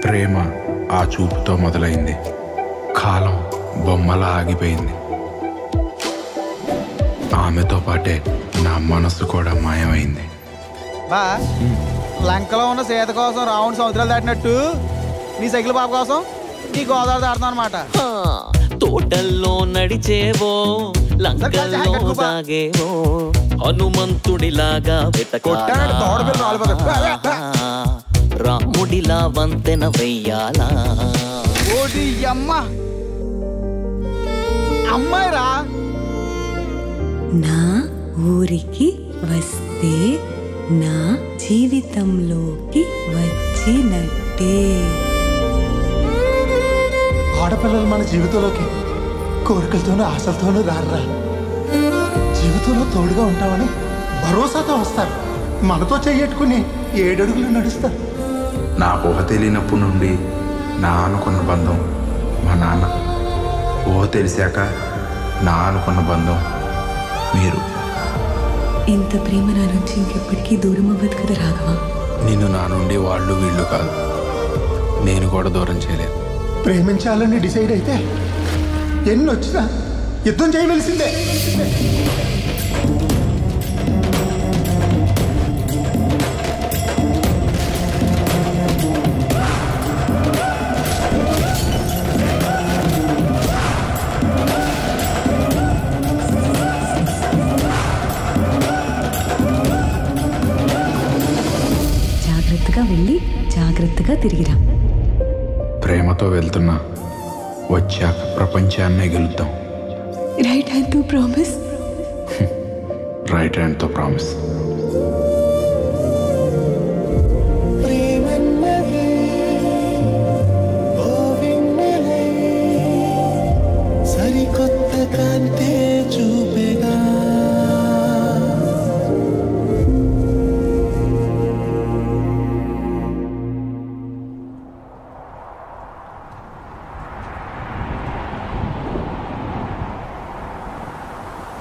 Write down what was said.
ప్రేమ ఆ చూపుతో మొదలైంది. కాలం బొమ్మలా ఆగిపోయింది. ఆమెతో పాటే నా మనసు కూడా మాయమైంది. బా లంకలో ఉన్న సీత కోసం రావణ్ సముద్రాలు దాటినట్టు నీ సైకిల్ బాబు కోసం నీ గోదావరి దాడుతాం అనమాట. తోటల్లో నడిచేవో, లంకల్లో సాగేవో, హనుమంతుడిలాగా రాముడిలా వంతెన వెయ్యాలా. అమ్మాయిరా నా ఊరికి వస్తే నా జీవితంలోకి వచ్చినట్టే. ఆడపిల్లలు మన జీవితంలోకి కోరికలతోనూ ఆశలతోనూ రారా. జీవితంలో తోడుగా ఉంటామని భరోసాతో వస్తారు. మనతో చెయ్యట్టుకుని 7 అడుగులు నడుస్తారు. నా ఊహ తెలియనప్పటి నుండి నా అనుకున్న బంధం మా నాన్న. ఊహ తెలిసాక నా అనుకున్న బంధం మీరు. ఇంత ప్రేమ నా నుంచి ఇంకెప్పటికీ దూరం అవ్వదు కదా రాఘవ. నిన్ను నా నుండి వాళ్ళు వీళ్ళు కాదు, నేను కూడా దూరం చేయలేదు. ప్రేమించాలని డిసైడ్ అయితే ఎన్ని వచ్చినా యుద్ధం చేయవలసిందే. జాగ్రత్తగా వెళ్ళి జాగ్రత్తగా తిరిగిరా. ప్రేమతో వెళ్తున్నా, వచ్చాక ప్రపంచాన్నే గెలుద్దాం. Right hand to promise. Right హ్యాండ్తో ప్రామిస్.